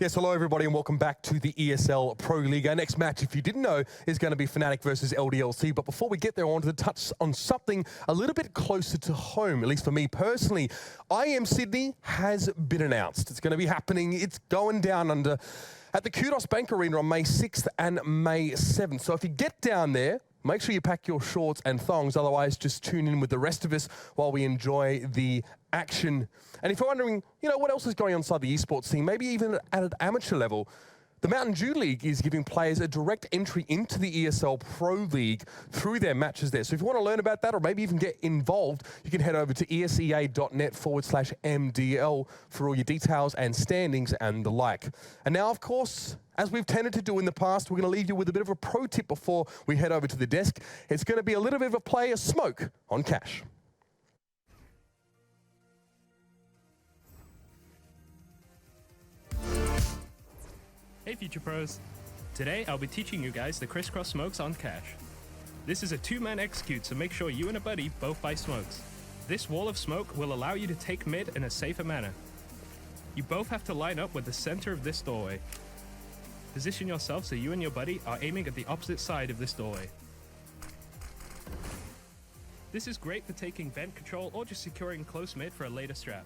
Yes, hello everybody and welcome back to the ESL Pro League. Our next match, if you didn't know, is going to be Fnatic versus LDLC. But before we get there, I wanted to touch on something a little bit closer to home, at least for me personally. IM Sydney has been announced. It's going to be happening. It's going down at the Kudos Bank Arena on May 6th and May 7th. So if you get down there, make sure you pack your shorts and thongs. Otherwise, just tune in with the rest of us while we enjoy the action. And if you're wondering, what else is going on inside the esports scene, maybe even at an amateur level, the Mountain Dew League is giving players a direct entry into the ESL Pro League through their matches there. So if you want to learn about that or maybe even get involved, you can head over to esea.net/MDL for all your details and standings and the like. And now, of course, as we've tended to do in the past, we're going to leave you with a bit of a pro tip before we head over to the desk. It's going to be a little bit of a play, a smoke on Cash. Hey Future Pros! Today I'll be teaching you guys the crisscross smokes on Cash. This is a two-man execute, so make sure you and a buddy both buy smokes. This wall of smoke will allow you to take mid in a safer manner. You both have to line up with the center of this doorway. Position yourself so you and your buddy are aiming at the opposite side of this doorway. This is great for taking vent control or just securing close mid for a later strat.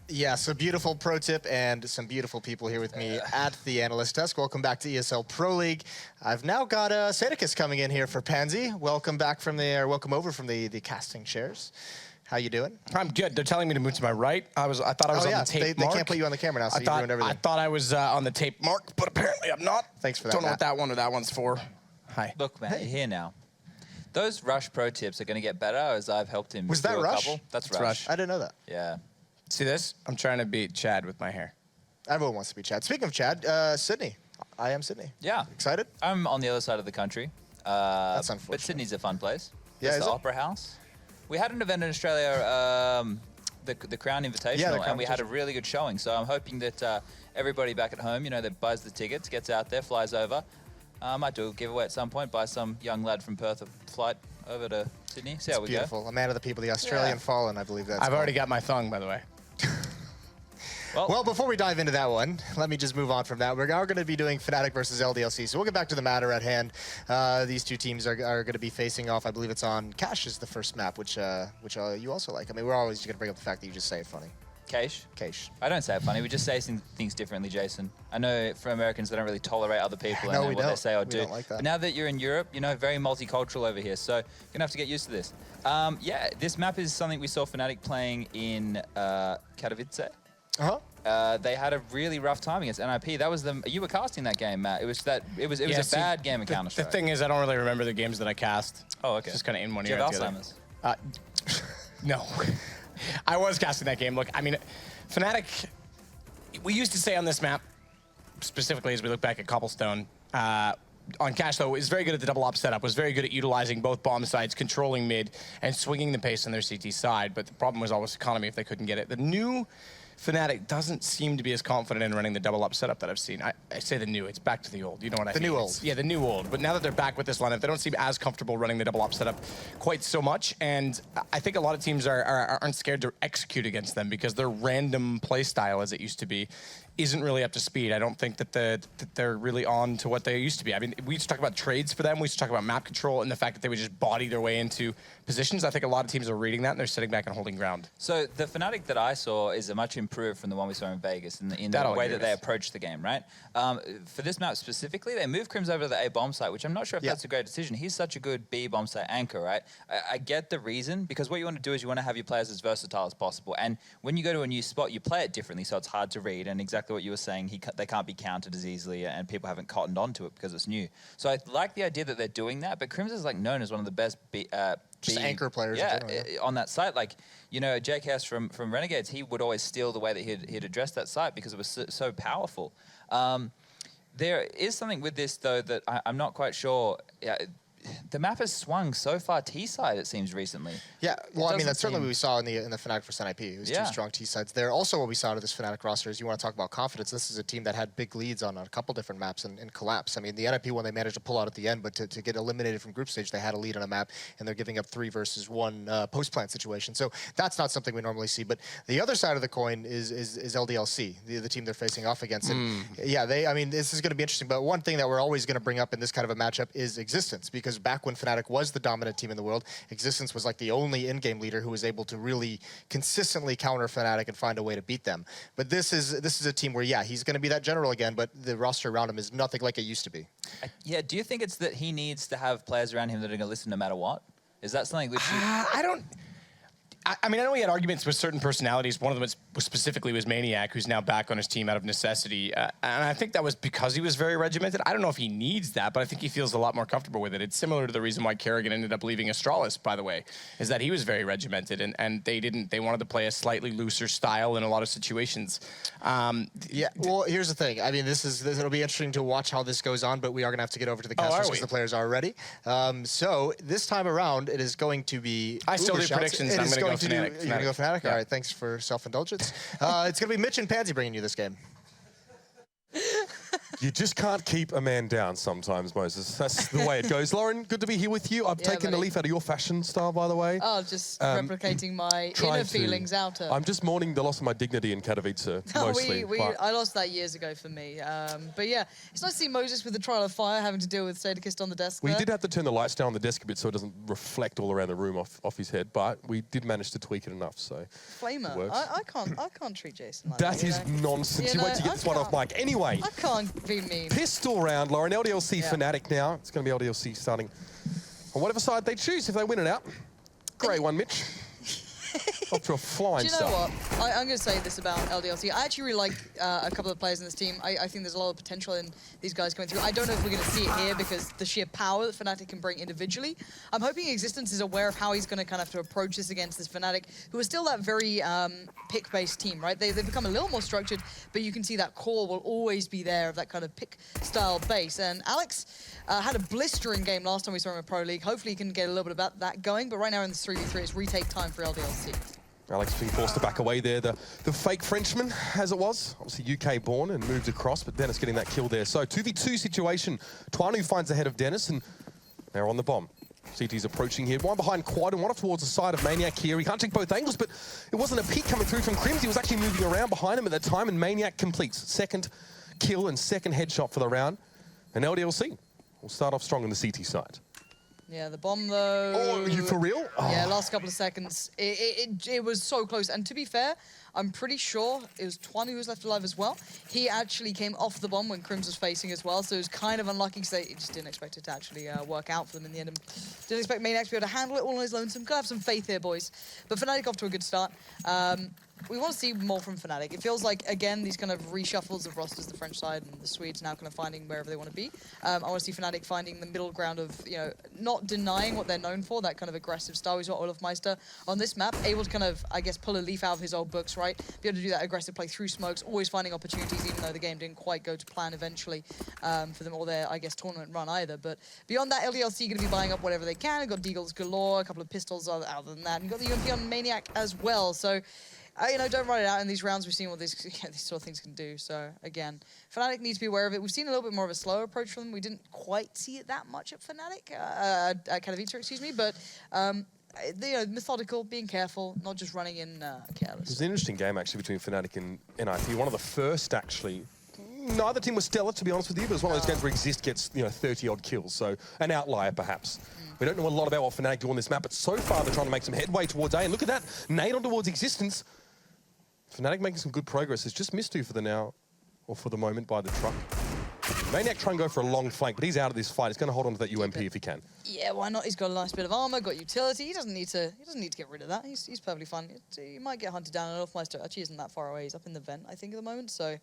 Yes, a beautiful pro tip and some beautiful people here with me at the analyst desk. Welcome back to ESL Pro League. I've now got Sadicus coming in here for Pansy. Welcome back from welcome over from the casting chairs. How you doing? I'm good. They're telling me to move to my right. I thought I was on the tape mark. They can't put you on the camera now, so you ruined everything. I thought I was on the tape mark, but apparently I'm not. Thanks for that. Don't know what that one or that one's for. Hi. Look, man, you're here now. Those Rush pro tips are going to get better as I've helped him. Was that Rush? That's Rush. I didn't know that. Yeah. See this? I'm trying to beat Chad with my hair. Everyone wants to be Chad. Speaking of Chad, Sydney. I am Sydney. Yeah. Excited? I'm on the other side of the country. That's unfortunate. But Sydney's a fun place. Yeah, it's the Opera House. We had an event in Australia, the Crown Invitational, and we had a really good showing. So I'm hoping that everybody back at home, that buys the tickets, gets out there, flies over. I might do a giveaway at some point, buy some young lad from Perth a flight over to Sydney. See how we go. Beautiful. A man of the people, the Australian Fallen, I believe that's I've already got my thong, by the way. Well, before we dive into that one, let me just move on from that. We are going to be doing Fnatic versus LDLC, so we'll get back to the matter at hand. These two teams are going to be facing off. I believe it's on Cash is the first map, which you also like. I mean, we're always going to bring up the fact that you just say it funny. Cash? Cash. I don't say it funny. We just say things differently, Jason. I know for Americans, they don't really tolerate other people no, and what they say or do. Don't like that. But now that you're in Europe, very multicultural over here, so you're going to have to get used to this. Yeah, this map is something we saw Fnatic playing in Katowice. Uh-huh. They had a really rough time against NIP. That was you were casting that game, Matt. It was a bad game of Counter-Strike. The thing is, I don't really remember the games that I cast. Oh, okay. It's just kind of in one Do you ear have out the other. Alzheimer's? No. I was casting that game. Look, I mean, Fnatic, we used to say on this map, specifically as we look back at Cobblestone, on Cash, though, is very good at the double op setup, was very good at utilizing both bomb sides, controlling mid, and swinging the pace on their CT side. But the problem was always economy if they couldn't get it. The new Fnatic doesn't seem to be as confident in running the double up setup that I've seen. I say the new, it's back to the old. You know what I mean? The new old. Yeah, the new old. But now that they're back with this lineup, they don't seem as comfortable running the double up setup quite so much. And I think a lot of teams aren't scared to execute against them because their random play style, as it used to be, isn't really up to speed. I don't think that they're really on to what they used to be. I mean, we used to talk about trades for them. We used to talk about map control and the fact that they would just body their way into positions. I think a lot of teams are reading that and they're sitting back and holding ground. So the Fnatic that I saw is a much improved from the one we saw in Vegas in the way that they approach the game, right? For this map specifically, they moved Crims over to the A bomb site, which I'm not sure if that's a great decision. He's such a good B bomb site anchor, right? I get the reason, because what you want to do is you want to have your players as versatile as possible. And when you go to a new spot, you play it differently, so it's hard to read. And exactly what you were saying, they can't be countered as easily, and people haven't cottoned onto it because it's new. So I like the idea that they're doing that, but Crims is known as one of the best just anchor players in general, on that site. Jake Hess from Renegades, he would always steal the way that he'd address that site because it was so powerful. There is something with this, though, that I'm not quite sure. the map has swung so far T-side, it seems, recently. Yeah, well, I mean, that's certainly what we saw in the Fnatic versus NIP. It was Yeah. 2 strong T-sides there. Also, what we saw to this Fnatic roster is you want to talk about confidence. This is a team that had big leads on a couple different maps and collapse. I mean, the NIP one they managed to pull out at the end, but to get eliminated from group stage, they had a lead on a map, and they're giving up 3 versus 1 post-plant situation. So that's not something we normally see. But the other side of the coin is LDLC, the team they're facing off against. And yeah, I mean, this is going to be interesting. But one thing that we're always going to bring up in this kind of a matchup is Existence, because back when Fnatic was the dominant team in the world, Existence was like the only in-game leader who was able to really consistently counter Fnatic and find a way to beat them. But this is a team where, yeah, he's going to be that general again, but the roster around him is nothing like it used to be. Yeah, do you think it's that he needs to have players around him that are going to listen no matter what? Is that something which I don't... I mean, I know he had arguments with certain personalities. One of them was specifically Maniac, who's now back on his team out of necessity. And I think that was because he was very regimented. I don't know if he needs that, but I think he feels a lot more comfortable with it. It's similar to the reason why Kerrigan ended up leaving Astralis, by the way, is that he was very regimented, and they wanted to play a slightly looser style in a lot of situations. Yeah, well, here's the thing. I mean, it'll be interesting to watch how this goes on, but we are going to have to get over to the casters because the players are ready. So this time around, it is going to be... I still do predictions. I'm going to go Fnatic. You're going to go Fnatic? Yeah. All right, thanks for self-indulgence. It's going to be Mitch and Pansy bringing you this game. You just can't keep a man down sometimes, Moses. That's the way it goes. Lauren, good to be here with you. I've taken the leaf out of your fashion style, by the way. Oh, just replicating my inner feelings out. I'm just mourning the loss of my dignity in Katowice, mostly. I lost that years ago for me. But yeah, it's nice to see Moses with the trial of fire having to deal with Sadakist on the desk. We did have to turn the lights down on the desk a bit so it doesn't reflect all around the room off his head, but we did manage to tweak it enough, so Flamer. I can't treat Jason like that. That is nonsense. You wait to get this one off mic. Anyway. I can't be mean. Pistol round, Lauren. LDLC Fnatic now. It's going to be LDLC starting on whatever side they choose if they win it out. Great one, Mitch. Off to a flying start. Do you know what? I'm going to say this about LDLC. I actually really like a couple of players in this team. I think there's a lot of potential in these guys coming through. I don't know if we're going to see it here because the sheer power that Fnatic can bring individually. I'm hoping Existence is aware of how he's going to kind of have to approach this against this Fnatic, who is still that very pick-based team, right? They've become a little more structured, but you can see that core will always be there of that kind of pick-style base. And Alex had a blistering game last time we saw him in Pro League. Hopefully he can get a little bit about that going, but right now in this 3v3, it's retake time for LDLC. Alex being forced to back away there. The fake Frenchman, as it was. Obviously UK born and moved across, but Dennis getting that kill there. So 2v2 situation. Twanu finds ahead of Dennis, and they're on the bomb. CT's approaching here. One behind Quad and one off towards the side of Maniac here. He can't take both angles, but it wasn't a peek coming through from Crims. He was actually moving around behind him at that time, and Maniac completes. Second kill and second headshot for the round. And LDLC will start off strong on the CT side. Yeah, the bomb though. Oh, are you for real? Yeah, last couple of seconds. It was so close. And to be fair, I'm pretty sure it was Twanu who was left alive as well. He actually came off the bomb when Crims was facing as well, so it was kind of unlucky because they just didn't expect it to actually work out for them in the end. And didn't expect Maniac to be able to handle it all on his lonesome. Gotta have some faith here, boys. But Fnatic off to a good start. We want to see more from Fnatic. It feels like, again, these kind of reshuffles of rosters, the French side and the Swedes now kind of finding wherever they want to be. I want to see Fnatic finding the middle ground of, you know, not denying what they're known for, that kind of aggressive style. We saw Olaf Meister on this map, able to kind of, I guess, pull a leaf out of his old books, right? Be able to do that aggressive play through smokes, always finding opportunities, even though the game didn't quite go to plan eventually for them or their, I guess, tournament run either. But beyond that, LDLC going to be buying up whatever they can. They've got Deagles galore, a couple of pistols other than that. And you've got the UMP on Maniac as well. So, you know, don't run it out in these rounds. We've seen what these sort of things can do. So, again, Fnatic needs to be aware of it. We've seen a little bit more of a slower approach from them. We didn't quite see it that much at Fnatic, at Katowice, excuse me. But, you know, methodical, being careful, not just running in careless. It was an interesting game, actually, between Fnatic and NIP. One of the first, actually. Neither team was stellar, to be honest with you, but it's one of those games where Exist gets, you know, 30-odd kills. So, an outlier, perhaps. We don't know a lot about what Fnatic do on this map, but so far they're trying to make some headway towards A. And look at that, nade on towards Existence. Fnatic making some good progress. It's just missed for the now, or for the moment, by the truck. Maniac trying to go for a long flank, but he's out of this fight. He's going to hold on to that UMP if he can. Yeah, why not? He's got a nice bit of armor, got utility. He doesn't need to get rid of that. He's perfectly fine. He might get hunted down. And Olafmeister actually isn't that far away. He's up in the vent, I think, at the moment. So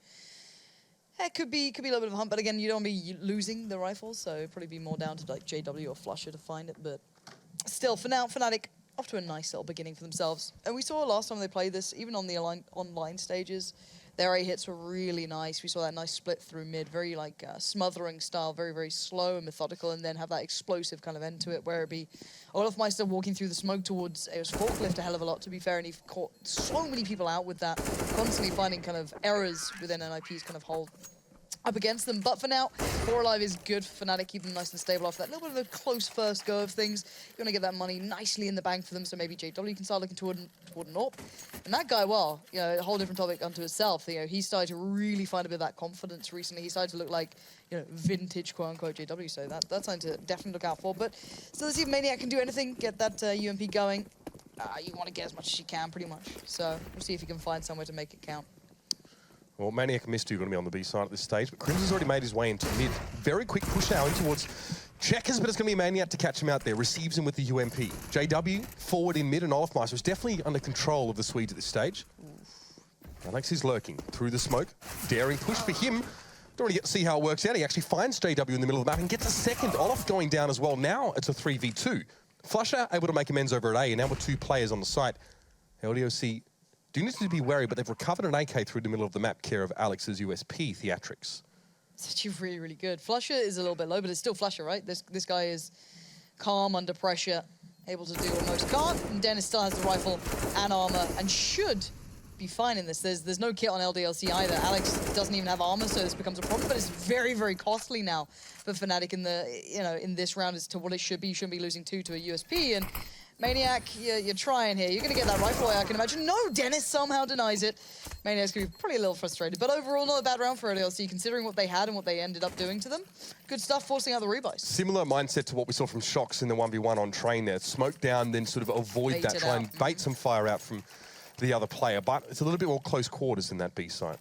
it could be a little bit of a hunt. But again, you don't want to be losing the rifles, so it'd probably be more down to like JW or Flusher to find it. But still, for now, Fnatic off to a nice little beginning for themselves. And we saw last time they played this, even on the online stages, Their A hits were really nice. We saw that nice split through mid, very like smothering style, very, very slow and methodical, and then have that explosive kind of end to it, where it'd be Olofmeister walking through the smoke towards, it was Forklift a hell of a lot, to be fair, and he caught so many people out with that, constantly finding kind of errors within NIP's kind of hold up against them. But for now, 4 alive is good for Fnatic, keep them nice and stable after that little bit of a close first go of things. You want to get that money nicely in the bank for them, so maybe JW can start looking toward an AWP. And that guy, well, you know, a whole different topic unto itself. You know, he started to really find a bit of that confidence recently. He started to look like, you know, vintage quote-unquote JW, so that's something to definitely look out for. But still, let's see if Maniac can do anything, get that UMP going. You want to get as much as you can, pretty much. So we'll see if he can find somewhere to make it count. Well, Maniac and Misty are going to be on the B side at this stage, but Crimson's already made his way into mid. Very quick push now in towards Checkers, but it's going to be Maniac to catch him out there. Receives him with the UMP. JW forward in mid, and Olofmeister is definitely under control of the Swedes at this stage. Alex is lurking through the smoke. Daring push for him. Don't really get to see how it works out. He actually finds JW in the middle of the map and gets a second. Olof going down as well. Now it's a 3v2. Flusher able to make amends over at A, and now with 2 players on the site. LDLC do need to be wary, but they've recovered an AK through the middle of the map, care of Alex's USP, Theatrics. It's actually really, really good. Flusher is a little bit low, but it's still Flusher, right? This guy is calm under pressure, able to do what most can't, and Dennis still has the rifle and armor, and should be fine in this. There's no kit on LDLC either. Alex doesn't even have armor, so this becomes a problem, but it's very, very costly now for Fnatic in the, in this round as to what it should be. You shouldn't be losing 2 to a USP, and Maniac, you're trying here. You're going to get that rifle away, I can imagine. No, Dennis somehow denies it. Maniac's going to be probably a little frustrated. But overall, not a bad round for LDLC, considering what they had and what they ended up doing to them. Good stuff, forcing out the rebuys. Similar mindset to what we saw from Shox in the 1v1 on train there. Smoke down, then sort of avoid that, try and bait some fire out from the other player. But it's a little bit more close quarters in that B site.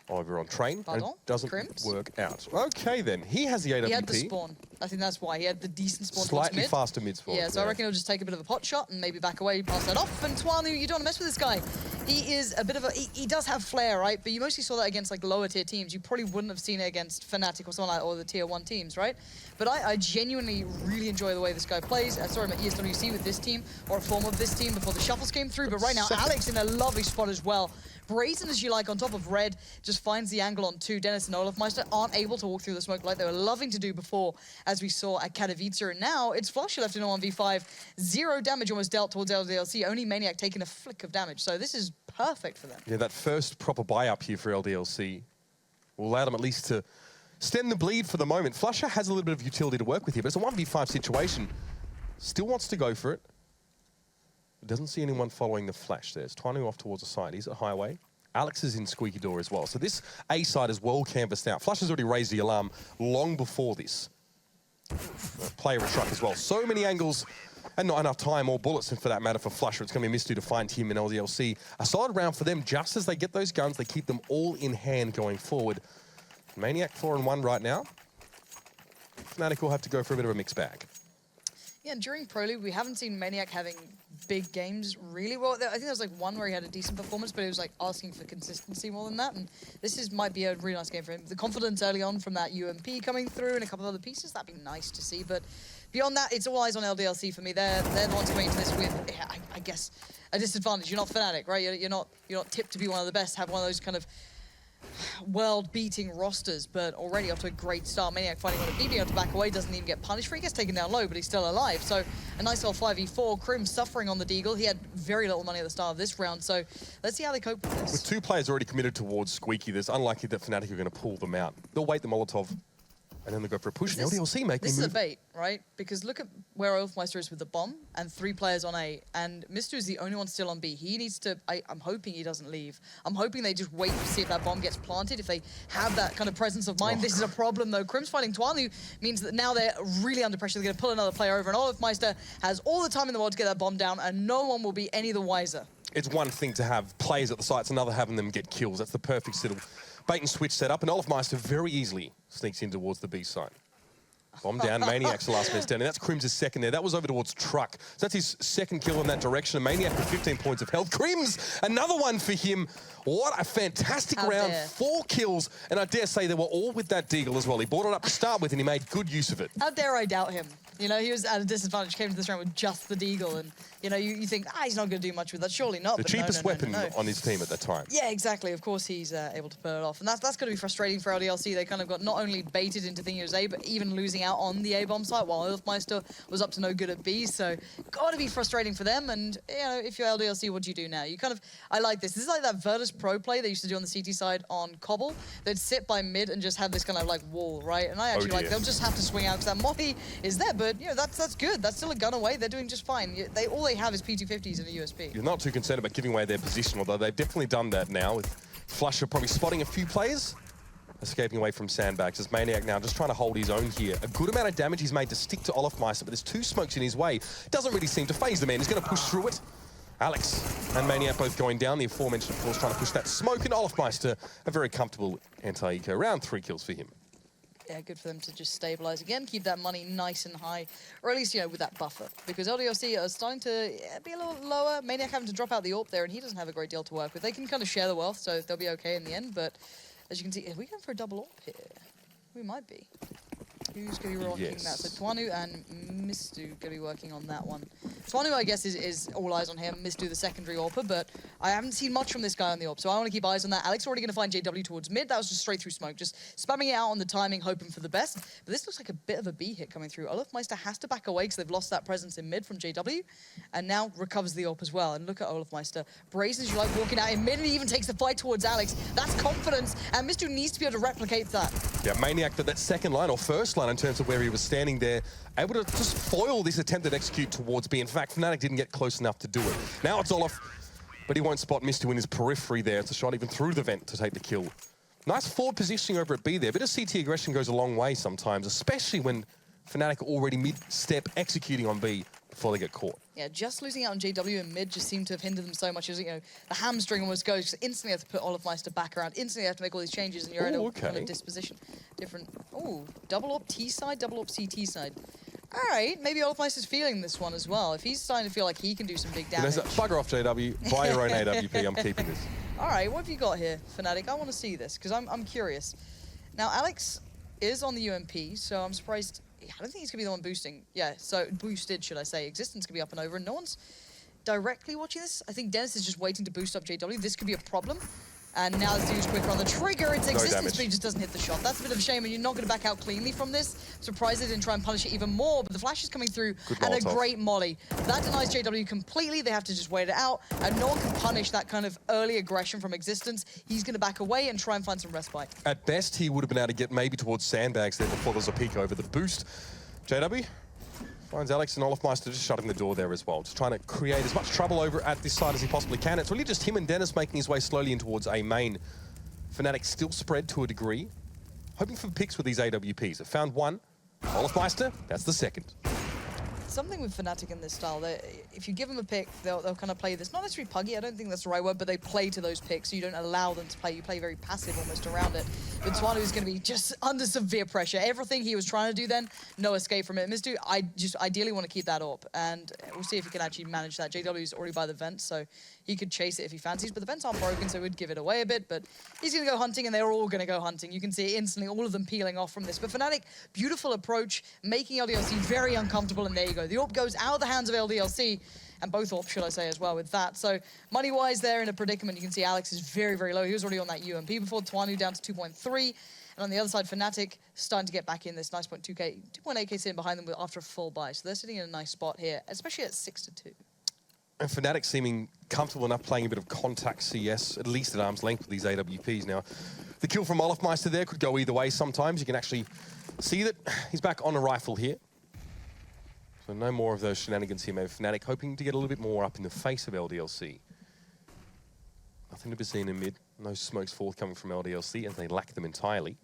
Over on train, and it doesn't work out. Okay, then. He has the AWP. He had the spawn. I think that's why. He had the decent spawn. Slightly faster mid spawn. Yeah, so I reckon he'll just take a bit of a pot shot and maybe back away, pass that off. And Twanu, you don't want to mess with this guy. He is a bit of a... He does have flair, right? But you mostly saw that against, like, lower tier teams. You probably wouldn't have seen it against Fnatic or something like that, or the tier 1 teams, right? But I genuinely really enjoy the way this guy plays. Sorry, my ESWC with this team, or a form of this team before the shuffles came through. But right now, Alex in a lovely spot as well. Brazen as you like on top of Red, just finds the angle on 2. Dennis and Olofmeister aren't able to walk through the smoke like they were loving to do before, as we saw at Katowice. And now it's Flusher left in a 1v5. 0 damage almost dealt towards LDLC, only Maniac taking a flick of damage. So this is perfect for them. Yeah, that first proper buy up here for LDLC will allow them at least to stem the bleed for the moment. Flusher has a little bit of utility to work with here, but it's a 1v5 situation. Still wants to go for it. Doesn't see anyone following the flash there. It's Twanu off towards the side. He's at highway. Alex is in squeaky door as well. So this A side is well canvassed out. Flush has already raised the alarm long before this. Player a truck as well. So many angles and not enough time or bullets for that matter for Flusher. It's going to be Misty to find him in LDLC. A solid round for them. Just as they get those guns, they keep them all in hand going forward. Maniac 4-1 right now. Fnatic will have to go for a bit of a mixed bag. Yeah, and during Pro League, we haven't seen Maniac having big games really well. I think there was like one where he had a decent performance, but it was like asking for consistency more than that. And this might be a really nice game for him. The confidence early on from that UMP coming through and a couple of other pieces, that'd be nice to see. But beyond that, it's all eyes on LDLC for me. They're the ones going into this with, I guess, a disadvantage. You're not Fnatic, right? You're not tipped to be one of the best, have one of those kind of world-beating rosters, but already off to a great start. Maniac fighting on a B, being able to back away, doesn't even get punished for it. He gets taken down low, but he's still alive. So a nice little 5v4. Krim suffering on the Deagle. He had very little money at the start of this round, so let's see how they cope with this. With 2 players already committed towards Squeaky, there's unlikely that Fnatic are going to pull them out. They'll wait the Molotov, and then they go for a push. LDLC making This is a bait, right? Because look at where Olofmeister is with the bomb and 3 players on A, and Mr. is the only one still on B. He needs to, I'm hoping he doesn't leave. I'm hoping they just wait to see if that bomb gets planted. If they have that kind of presence of mind, this is a problem though. Krim's fighting Twanu means that now they're really under pressure. They're going to pull another player over, and Olofmeister has all the time in the world to get that bomb down, and no one will be any the wiser. It's one thing to have players at the sites, another having them get kills. That's the perfect sort of bait and switch setup, and Olofmeister very easily sneaks in towards the B site. Bomb down, Maniac's the last man standing. That's Krim's second there. That was over towards Truck. So that's his second kill in that direction. And Maniac with 15 points of health. Krim's another one for him. What a fantastic round. 4 kills. And I dare say they were all with that Deagle as well. He brought it up to start with and he made good use of it. How dare I doubt him? You know, he was at a disadvantage, came to this round with just the deagle, and you know, you think, he's not going to do much with that. Surely not. The cheapest weapon on his team at that time. Yeah, exactly. Of course, he's able to pull it off, and that's going to be frustrating for LDLC. They kind of got not only baited into thinking it was A, but even losing out on the A bomb site while Earthmeister was up to no good at B. So, got to be frustrating for them. And you know, if you're LDLC, what do you do now? You kind of, I like this. This is like that Virtus Pro play they used to do on the CT side on Cobble. They'd sit by mid and just have this kind of like wall, right? And I actually like they'll just have to swing out because that molly is there. But you know, that's good. That's still a gun away. They're doing just fine. All they have is P250s and a USP. You're not too concerned about giving away their position, although they've definitely done that now with Flusher probably spotting a few players, escaping away from sandbags. As Maniac now just trying to hold his own here. A good amount of damage he's made to stick to Olofmeister, but there's 2 smokes in his way. Doesn't really seem to phase the man. He's going to push through it. Alex and Maniac both going down. The aforementioned, of course, trying to push that smoke, and Olofmeister a very comfortable anti-eco. Around 3 kills for him. Yeah, good for them to just stabilize again, keep that money nice and high, or at least, you know, with that buffer. Because LDLC are starting to be a little lower. Maniac having to drop out the AWP there, and he doesn't have a great deal to work with. They can kind of share the wealth, so they'll be okay in the end. But as you can see, are we going for a double AWP here? We might be. Who's going to be rocking that? So Twanu and Mistu going to be working on that one. Twanu, I guess, is all eyes on him. Mistu, the secondary AWPer, but I haven't seen much from this guy on the AWP, so I want to keep eyes on that. Alex already going to find JW towards mid. That was just straight through smoke, just spamming it out on the timing, hoping for the best. But this looks like a bit of a B hit coming through. Olofmeister has to back away because they've lost that presence in mid from JW, and now recovers the AWP as well. And look at Olofmeister. Brazen, as you like, walking out in mid, and he even takes the fight towards Alex. That's confidence, and Mistu needs to be able to replicate that. Yeah, Maniac for that second line, or first line in terms of where he was standing there, able to just foil this attempted execute towards B. In fact, Fnatic didn't get close enough to do it. Now it's Olof, but he won't spot Mistu in his periphery there. It's a shot even through the vent to take the kill. Nice forward positioning over at B there. A bit of CT aggression goes a long way sometimes, especially when Fnatic are already mid-step executing on B before they get caught. Yeah, just losing out on JW and mid just seemed to have hindered them so much. It was, you know, the hamstring almost goes. Just instantly have to put Olofmeister back around. Instantly have to make all these changes, and you're in a kind of disposition. Different. Oh, double up T side, double up CT side. All right, maybe Olofmeister's feeling this one as well. If he's starting to feel like he can do some big damage. Bugger off, JW. Buy your own AWP. I'm keeping this. All right, what have you got here, Fnatic? I want to see this because I'm curious. Now, Alex is on the UMP, so I'm surprised. I don't think he's going to be the one boosting. Yeah, so boosted, should I say. Existence could be up and over, and no one's directly watching this. I think Dennis is just waiting to boost up JW. This could be a problem. And now this dude's quicker on the trigger. It's Existence, but he just doesn't hit the shot. That's a bit of a shame, and you're not going to back out cleanly from this. Surprised they didn't try and punish it even more, but the flash is coming through, and a great molly. That denies JW completely. They have to just wait it out, and no one can punish that kind of early aggression from Existence. He's going to back away and try and find some respite. At best, he would have been able to get maybe towards sandbags there before there's a peek over the boost. JW finds Alex and Olofmeister just shutting the door there as well, just trying to create as much trouble over at this side as he possibly can. It's really just him and Dennis making his way slowly in towards A main. Fnatic still spread to a degree, hoping for picks with these AWPs. They found one. Olofmeister, that's the second. Something with Fnatic in this style, if you give them a pick, they'll kind of play this, not necessarily puggy, I don't think that's the right word, but they play to those picks, so you don't allow them to play. You play very passive almost around it. But Twanu is going to be just under severe pressure. Everything he was trying to do then, no escape from it. Mistu, I just ideally want to keep that up, and we'll see if he can actually manage that. JW is already by the vent, so he could chase it if he fancies, but the vents aren't broken, so it would give it away a bit, but he's going to go hunting, and they're all going to go hunting. You can see instantly all of them peeling off from this. But Fnatic, beautiful approach, making LDLC very uncomfortable, and there you go. The AWP goes out of the hands of LDLC, and both AWP, should I say, as well with that. So money-wise, they're in a predicament. You can see Alex is very, very low. He was already on that UMP before. Twanu down to 2.3. And on the other side, Fnatic starting to get back in this nice 2.8k sitting behind them after a full buy. So they're sitting in a nice spot here, especially at 6-2. And Fnatic seeming comfortable enough playing a bit of contact CS, at least at arm's length with these AWPs. Now, the kill from Olofmeister there could go either way sometimes. You can actually see that he's back on a rifle here. So no more of those shenanigans here, maybe Fnatic hoping to get a little bit more up in the face of LDLC. Nothing to be seen in mid. No smokes forthcoming from LDLC, and they lack them entirely.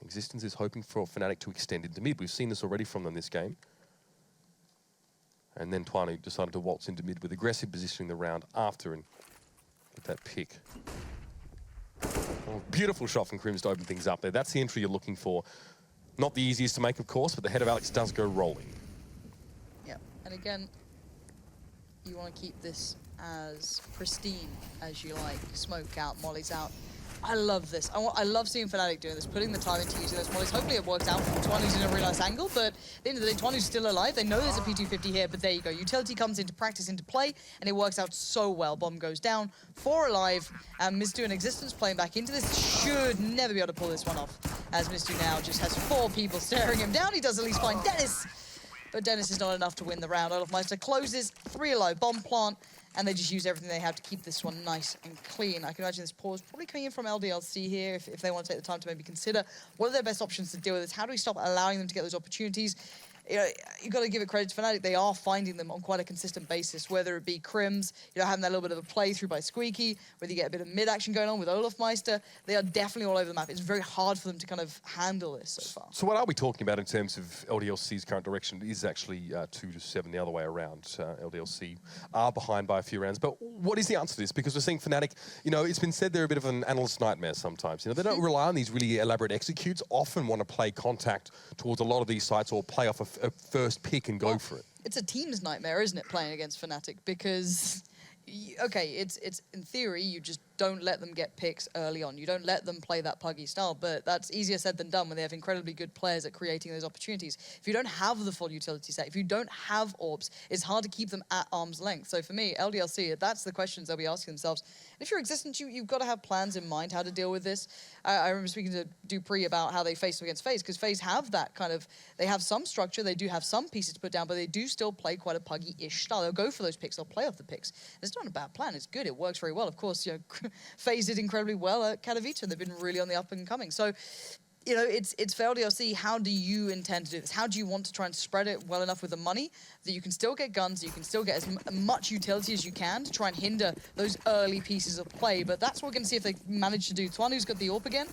Existence is hoping for Fnatic to extend into mid. We've seen this already from them this game. And then Twanu decided to waltz into mid with aggressive positioning the round after and get that pick. Oh, beautiful shot from Crims to open things up there. That's the entry you're looking for. Not the easiest to make, of course, but the head of Alex does go rolling. Yeah, and again, you want to keep this as pristine as you like. Smoke out, mollies out. I love this. I love seeing Fnatic doing this, putting the time into using those mollies. Hopefully it works out for Twanu's in a really nice angle, but at the end of the day, Twanu's still alive. They know there's a P250 here, but there you go. Utility comes into practice, into play, and it works out so well. Bomb goes down, 4 alive, and Mistu in existence playing back into this. Should never be able to pull this one off, as Mistu now just has 4 people staring him down. He does at least find Dennis, but Dennis is not enough to win the round. Olofmeister closes, 3 alive, bomb plant, and they just use everything they have to keep this one nice and clean. I can imagine this pause probably coming in from LDLC here if they want to take the time to maybe consider what are their best options to deal with this. How do we stop allowing them to get those opportunities? You know, you've got to give it credit to Fnatic. They are finding them on quite a consistent basis, whether it be Crims, you know, having that little bit of a playthrough by Squeaky, whether you get a bit of mid-action going on with Olofmeister. They are definitely all over the map. It's very hard for them to kind of handle this so far. So what are we talking about in terms of LDLC's current direction? It is actually 2-7 the other way around. LDLC are behind by a few rounds. But what is the answer to this? Because we're seeing Fnatic, you know, it's been said they're a bit of an analyst's nightmare sometimes. You know, they don't rely on these really elaborate executes, often want to play contact towards a lot of these sites or play off a first pick and go for it. It's a team's nightmare, isn't it, playing against Fnatic? Because, okay, it's in theory, you just don't let them get picks early on. You don't let them play that puggy style, but that's easier said than done when they have incredibly good players at creating those opportunities. If you don't have the full utility set, if you don't have orbs, it's hard to keep them at arm's length. So for me, LDLC, that's the questions they'll be asking themselves. And if you're existent, you've got to have plans in mind how to deal with this. I remember speaking to Dupree about how they face against FaZe, because FaZe have that kind of, they have some structure, they do have some pieces to put down, but they do still play quite a puggy-ish style. They'll go for those picks, they'll play off the picks. It's not a bad plan, it's good, it works very well. Of course, you know, FaZe did incredibly well at Katowice, and they've been really on the up and coming. So, you know, it's for LDLC, how do you intend to do this? How do you want to try and spread it well enough with the money that you can still get guns, that you can still get as much utility as you can to try and hinder those early pieces of play? But that's what we're going to see if they manage to do. Twanu's got the AWP again,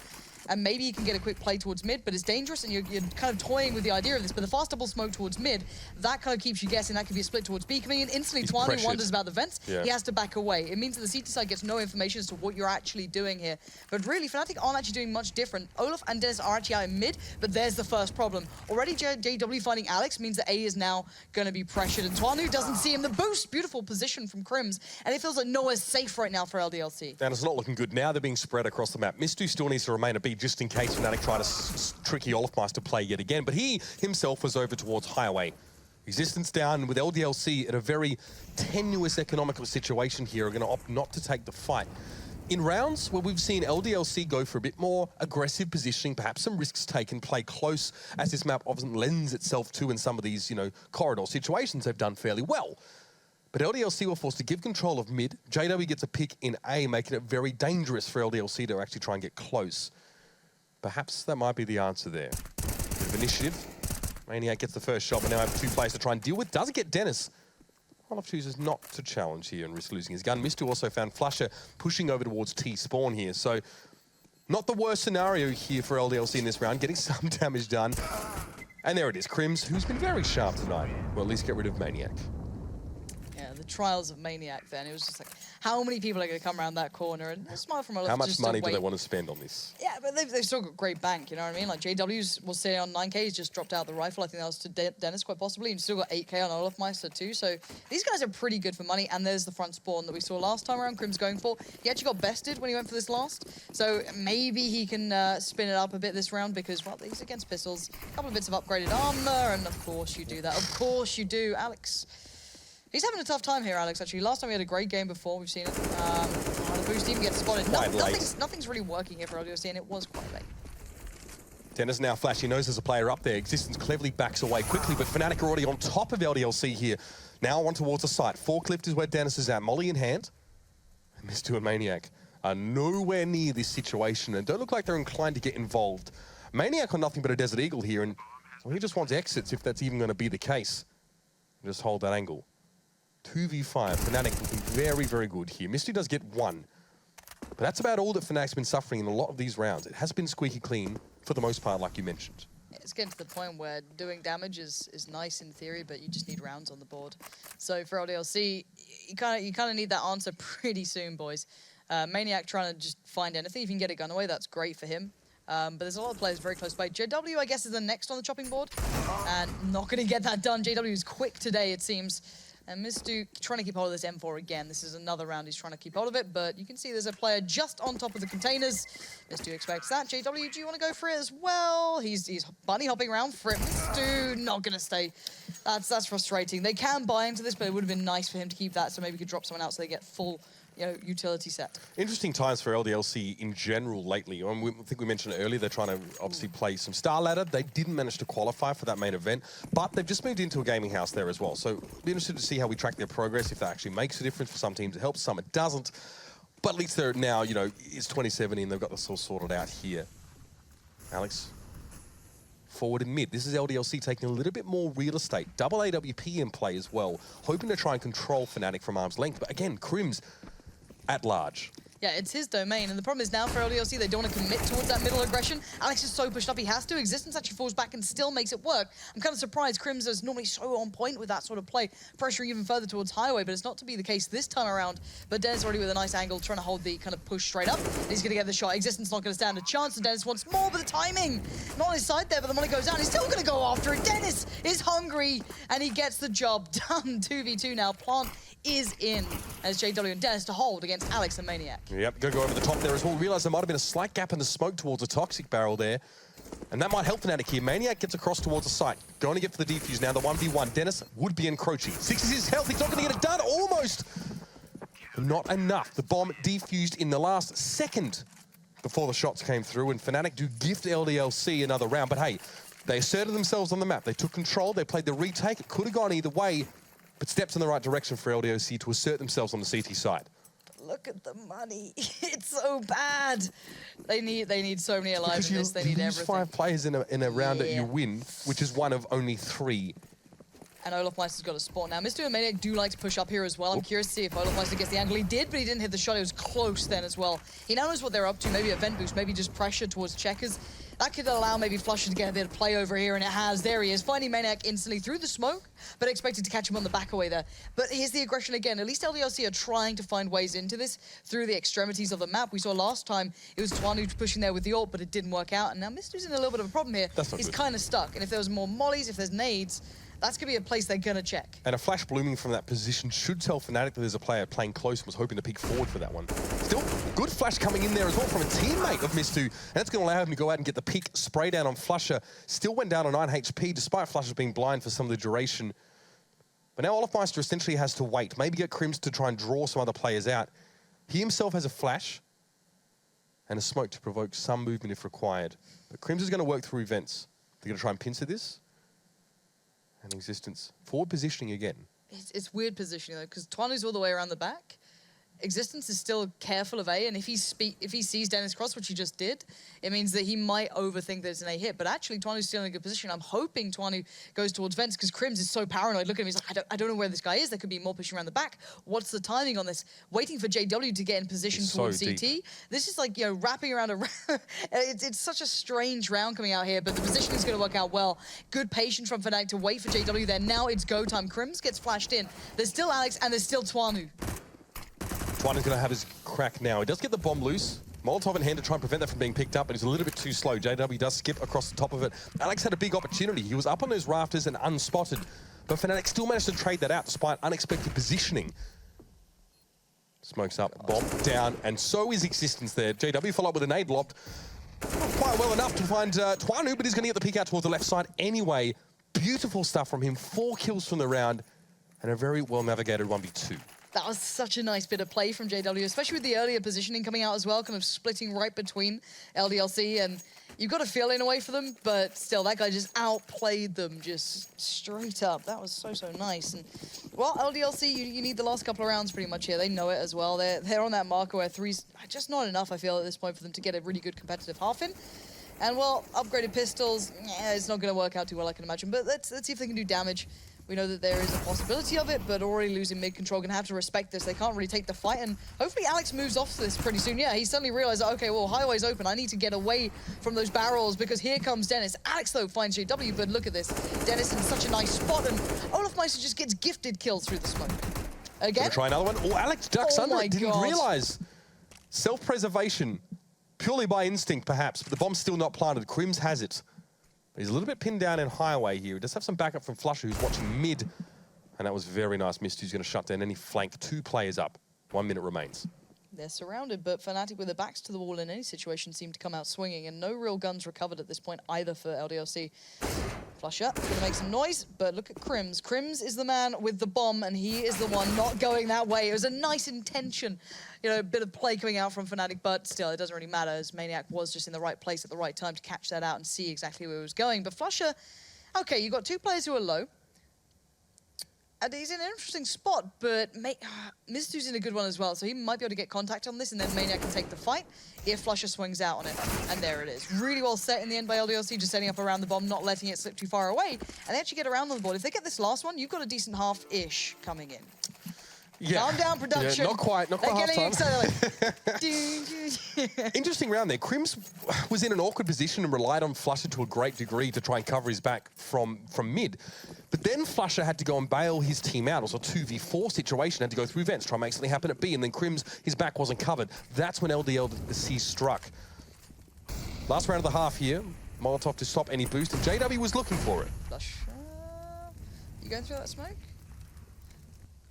and maybe you can get a quick play towards mid, but it's dangerous, and you're kind of toying with the idea of this. But the fast double smoke towards mid, that kind of keeps you guessing. That could be a split towards B coming in. Instantly, Twanu wonders about the vents. Yeah. He has to back away. It means that the CT side gets no information as to what you're actually doing here. But really, Fnatic aren't actually doing much different. Olaf and Dennis are actually out in mid, but there's the first problem. Already, JW finding Alex means that A is now going to be pressured, and Twanu doesn't see him. The boost, beautiful position from Crims, and it feels like nowhere's safe right now for LDLC. And it's not looking good. Now they're being spread across the map. Mistu still needs to remain a B just in case Fnatic try to tricky Olofmeister play yet again, but he himself was over towards Highway. Existence down with LDLC at a very tenuous economical situation here, are going to opt not to take the fight. In rounds where we've seen LDLC go for a bit more aggressive positioning, perhaps some risks taken, play close, as this map often lends itself to in some of these, you know, corridor situations, they've done fairly well. But LDLC were forced to give control of mid. JW gets a pick in A, making it very dangerous for LDLC to actually try and get close. Perhaps that might be the answer there. Bit of initiative. Maniac gets the first shot, but now have 2 players to try and deal with. Doesn't get Dennis. Olaf chooses not to challenge here and risk losing his gun. Mistu also found Flusher pushing over towards T-spawn here. So not the worst scenario here for LDLC in this round, getting some damage done. And there it is, Crims, who's been very sharp tonight. Well, at least get rid of Maniac. Yeah, the trials of Maniac then. It was just like, how many people are going to come around that corner? And a smile from Olaf. How much money do they want to spend on this? Yeah, but they've still got great bank, you know what I mean? Like, JW's will stay on 9K, he's just dropped out the rifle. I think that was to Dennis quite possibly. And still got 8K on Olofmeister too. So these guys are pretty good for money. And there's the front spawn that we saw last time around, Crims going for. He actually got bested when he went for this last. So maybe he can spin it up a bit this round because, well, he's against pistols. A couple of bits of upgraded armor, and of course you do that. Of course you do, Alex. He's having a tough time here, Alex, actually. Last time we had a great game before, we've seen it. The boost even gets spotted. Nothing's really working here for LDLC, and it was quite late. Dennis now flash. He knows there's a player up there. Existence cleverly backs away quickly, but Fnatic are already on top of LDLC here. Now on towards the site. Forklift is where Dennis is at. Molly in hand. And Mistu and Maniac are nowhere near this situation and don't look like they're inclined to get involved. Maniac on nothing but a Desert Eagle here, and well, he just wants exits if that's even going to be the case. Just hold that angle. 2v5, Fnatic looking very, very good here. Misty does get 1. But that's about all that Fnatic's been suffering in a lot of these rounds. It has been squeaky clean for the most part, like you mentioned. It's getting to the point where doing damage is nice in theory, but you just need rounds on the board. So for LDLC, you kind of need that answer pretty soon, boys. Maniac trying to just find anything. If you can get a gun away, that's great for him. But there's a lot of players very close by. JW, I guess, is the next on the chopping board. And not going to get that done. JW is quick today, it seems. And Mistu trying to keep hold of this M4 again. This is another round he's trying to keep hold of it, but you can see there's a player just on top of the containers. Mistu expects that. JW, do you want to go for it as well? He's bunny hopping around for it. Mistu not going to stay. That's frustrating. They can buy into this, but it would have been nice for him to keep that, so maybe he could drop someone out so they get full utility set. Interesting times for LDLC in general lately. I think we mentioned it earlier, they're trying to obviously play some Star Ladder. They didn't manage to qualify for that main event, but they've just moved into a gaming house there as well. So be interested to see how we track their progress, if that actually makes a difference. For some teams it helps, some it doesn't. But at least they're now, it's 2017, they've got this all sorted out here. Alex, forward and mid. This is LDLC taking a little bit more real estate. Double AWP in play as well, hoping to try and control Fnatic from arm's length. But again, Crims at large. Yeah, it's his domain, and the problem is now for LDLC, they don't want to commit towards that middle aggression. Alex is so pushed up, he has to. Existence actually falls back and still makes it work. I'm kind of surprised. Crims is normally so on point with that sort of play, pressuring even further towards Highway, but it's not to be the case this time around. But Dennis already with a nice angle, trying to hold the kind of push straight up. He's going to get the shot. Existence not going to stand a chance, and Dennis wants more, but the timing, not on his side there, but the money goes down. He's still going to go after it. Dennis is hungry, and he gets the job done. 2v2 now. Plant is in as JW and Dennis to hold against Alex and Maniac. Yep, go over the top there as well. Realize there might have been a slight gap in the smoke towards a toxic barrel there. And that might help Fnatic here. Maniac gets across towards the site. Going to get for the defuse now, the 1v1. Dennis would be encroaching. 66 health, he's not going to get it done, almost. But not enough. The bomb defused in the last second before the shots came through, and Fnatic do gift LDLC another round. But hey, they asserted themselves on the map. They took control, they played the retake. It could have gone either way, but steps in the right direction for LDLC to assert themselves on the CT side. Look at the money. It's so bad. They need so many alive in this. They need everything. 5 players in a round that you win, which is one of only 3. And Olafmeister's got a spot now. Mistu and Maniac do like to push up here as well. I'm curious to see if Olafmeister gets the angle. He did, but he didn't hit the shot. It was close then as well. He now knows what they're up to. Maybe a vent boost, maybe just pressure towards checkers. That could allow maybe Flusher to get a bit of play over here, and it has. There he is, finding Maniac instantly through the smoke, but expected to catch him on the back away there. But here's the aggression again. At least LDLC are trying to find ways into this through the extremities of the map. We saw last time it was Twanu pushing there with the ult, but it didn't work out. And now Mistu's in a little bit of a problem here. He's kind of stuck. And if there was more mollies, if there's nades, that's going to be a place they're going to check. And a flash blooming from that position should tell Fnatic that there's a player playing close and was hoping to peek forward for that one. Still, good flash coming in there as well from a teammate of Mistu. And that's going to allow him to go out and get the peek spray down on Flusher. Still went down to 9 HP, despite Flusher being blind for some of the duration. But now Olafmeister essentially has to wait. Maybe get Crims to try and draw some other players out. He himself has a flash and a smoke to provoke some movement if required. But Crims is going to work through events. They're going to try and pincer this. And Existence. Forward positioning again. It's weird positioning though, because Twanu's all the way around the back. Existence is still careful of A, and if he sees Dennis cross, which he just did, it means that he might overthink that it's an A hit. But actually, Twanu's still in a good position. I'm hoping Twanu goes towards vents because Crims is so paranoid. Look at him, he's like, I don't know where this guy is. There could be more pushing around the back. What's the timing on this? Waiting for JW to get in position towards CT. Deep. This is like, wrapping around a... it's such a strange round coming out here, but the position is going to work out well. Good patience from Fnatic to wait for JW there. Now it's go time. Crims gets flashed in. There's still Alex, and there's still Twanu. Twanu's going to have his crack now. He does get the bomb loose. Molotov in hand to try and prevent that from being picked up, but he's a little bit too slow. JW does skip across the top of it. Alex had a big opportunity. He was up on those rafters and unspotted, but Fnatic still managed to trade that out despite unexpected positioning. Smokes up, bomb down, and so is Existence there. JW follow up with a nade lobbed. Not quite well enough to find Twanu, but he's going to get the peek out towards the left side anyway. Beautiful stuff from him. 4 kills from the round, and a very well-navigated 1v2. That was such a nice bit of play from JW, especially with the earlier positioning coming out as well, kind of splitting right between LDLC, and you've got a feel in a way for them, but still, that guy just outplayed them just straight up. That was so nice. And well, LDLC, you need the last couple of rounds pretty much here. They know it as well. They're on that marker where 3's just not enough, I feel, at this point for them to get a really good competitive half in. And well, upgraded pistols, it's not going to work out too well, I can imagine, but let's see if they can do damage. We know that there is a possibility of it, but already losing mid-control, gonna have to respect this. They can't really take the fight, and hopefully Alex moves off this pretty soon. Yeah, he suddenly realized, okay, well, highway's open. I need to get away from those barrels because here comes Dennis. Alex, though, finds JW, but look at this. Dennis in such a nice spot, and Olafmeister just gets gifted kills through the smoke. Again? Gonna try another one. Oh, Alex ducks under it. Didn't realize. Self-preservation, purely by instinct, perhaps, but the bomb's still not planted. Crims has it. He's a little bit pinned down in highway here. He does have some backup from Flusher, who's watching mid. And that was very nice. Mist, who's going to shut down any flank. 2 players up. 1 minute remains. They're surrounded, but Fnatic with their backs to the wall in any situation seem to come out swinging, and no real guns recovered at this point either for LDLC. Flusher gonna make some noise, but look at Crims. Crims is the man with the bomb, and he is the one not going that way. It was a nice intention, you know, a bit of play coming out from Fnatic, but still, it doesn't really matter, as Maniac was just in the right place at the right time to catch that out and see exactly where it was going. But Flusher, okay, you've got 2 players who are low. And he's in an interesting spot, but Mistu's in a good one as well, so he might be able to get contact on this, and then Maniac can take the fight if Flusher swings out on it. And there it is. Really well set in the end by LDLC, just setting up around the bomb, not letting it slip too far away, and they actually get around on the board. If they get this last one, you've got a decent half-ish coming in. Yeah. Calm down, production. Yeah, not quite They're getting excited. Interesting round there. Crims was in an awkward position and relied on Flusher to a great degree to try and cover his back from mid. But then Flusher had to go and bail his team out. It was a 2v4 situation, had to go through vents, try and make something happen at B, and then Crims, his back wasn't covered. That's when LDLC struck. Last round of the half here, Molotov to stop any boost, and JW was looking for it. Flusher, you going through that smoke?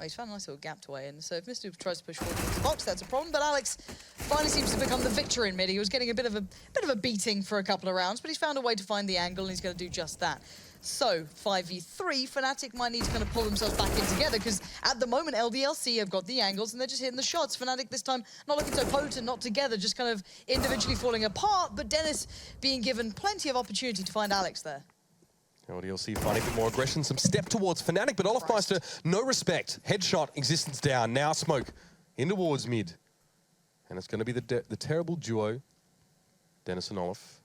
Oh, he's found a nice little gap to weigh in, so if Mr. tries to push forward into the box, that's a problem. But Alex finally seems to become the victor in mid. He was getting a bit of a beating for a couple of rounds, but he's found a way to find the angle, and he's going to do just that. So 5v3, Fnatic might need to kind of pull themselves back in together, because at the moment LDLC have got the angles and they're just hitting the shots. Fnatic this time not looking so potent, not together, just kind of individually falling apart. But Dennis being given plenty of opportunity to find Alex there. LDLC finding a bit more aggression, some step towards Fnatic, but Olofmeister, no respect. Headshot, existence down, now smoke in towards mid. And it's going to be the terrible duo, Dennis and Olaf.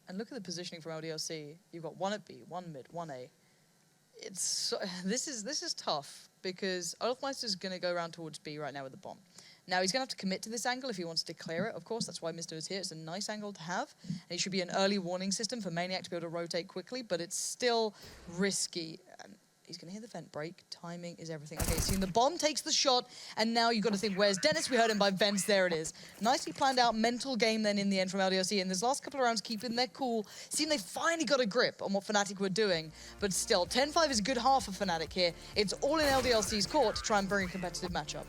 And look at the positioning from LDLC. You've got 1 at B, 1 mid, 1 A. This is tough, because Olofmeister's going to go around towards B right now with the bomb. Now, he's going to have to commit to this angle if he wants to declare it, of course. That's why Mr. is here. It's a nice angle to have. And it should be an early warning system for Maniac to be able to rotate quickly, but it's still risky. And he's going to hit the vent break. Timing is everything. Okay, so the bomb takes the shot, and now you've got to think, where's Dennis? We heard him by vents. There it is. Nicely planned out mental game then in the end from LDLC. And this last couple of rounds keeping their cool. Seeing they finally got a grip on what Fnatic were doing. But still, 10-5 is a good half for Fnatic here. It's all in LDLC's court to try and bring a competitive matchup.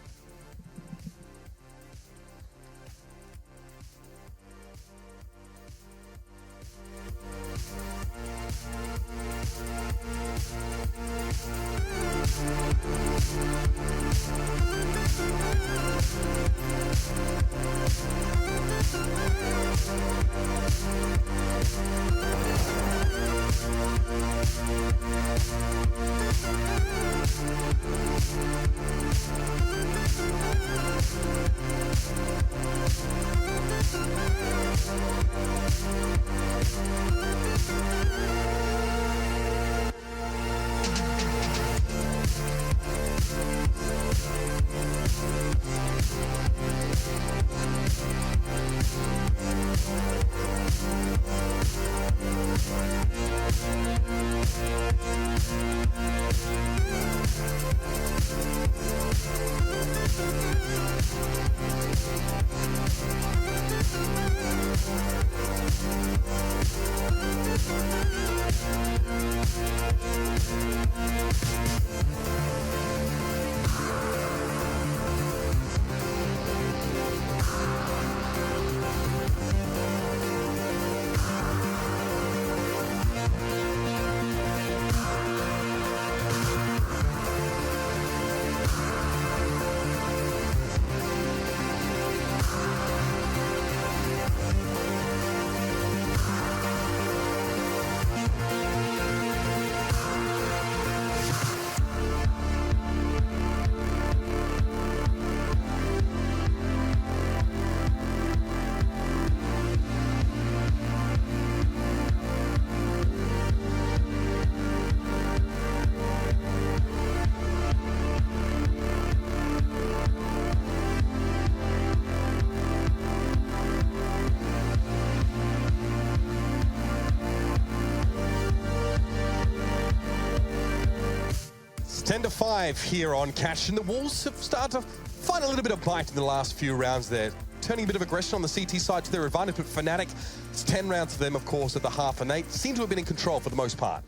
It's 10-5 here on Cash, and the Wolves have started to find a little bit of bite in the last few rounds there, turning a bit of aggression on the CT side to their advantage, but Fnatic, it's 10 rounds for them, of course, at the half, and they seem to have been in control for the most part.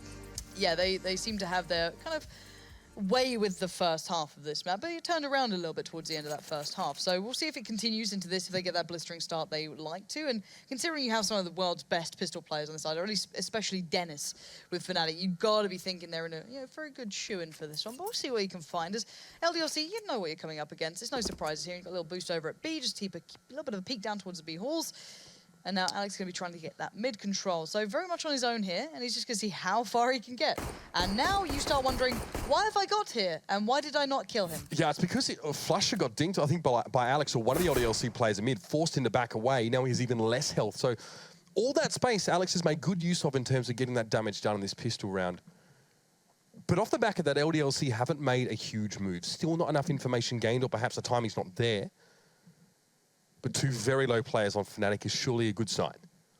Yeah, they seem to have their kind of way with the first half of this map, but he turned around a little bit towards the end of that first half. So we'll see if it continues into this, if they get that blistering start they would like to. And considering you have some of the world's best pistol players on the side, or at least especially Dennis with Fnatic, you've got to be thinking they're in a very good shoe-in for this one. But we'll see what you can find. As LDLC, you know what you're coming up against. There's no surprises here. You've got a little boost over at B, just keep a little bit of a peek down towards the B halls. And now Alex is going to be trying to get that mid control. So very much on his own here, and he's just going to see how far he can get. And now you start wondering, why have I got here? And why did I not kill him? Yeah, it's because Flusher got dinked, I think, by Alex or one of the LDLC players in mid, forced him to back away. Now he has even less health. So all that space Alex has made good use of in terms of getting that damage done in this pistol round. But off the back of that, LDLC haven't made a huge move. Still not enough information gained, or perhaps the timing's not there. But two very low players on Fnatic is surely a good sign.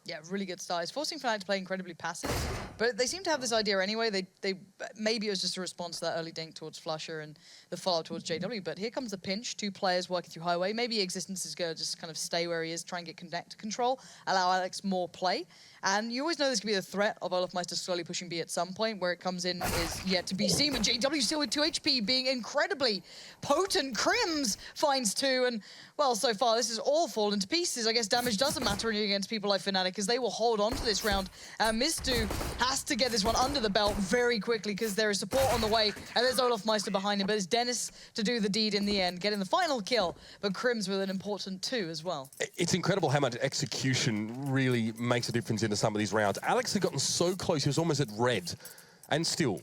Yeah, really good start. It's forcing Fnatic to play incredibly passive, but they seem to have this idea anyway. They maybe it was just a response to that early dink towards Flusher and the follow-up towards JW, but here comes the pinch. Two players working through highway. Maybe Existence is going to just kind of stay where he is, try and get connect control, allow Alex more play. And you always know there's going to be the threat of Olofmeister slowly pushing B at some point. Where it comes in is yet to be seen, but JW still with 2 HP being incredibly potent. Crims finds 2, and well, so far this is all fallen to pieces. I guess damage doesn't matter when you're against people like Fnatic, because they will hold on to this round. Mistu has to get this one under the belt very quickly, because there is support on the way, and there's Olofmeister behind him, but it's Dennis to do the deed in the end, getting the final kill, but Crims with an important 2 as well. It's incredible how much execution really makes a difference into some of these rounds. Alex had gotten so close, he was almost at red, and still,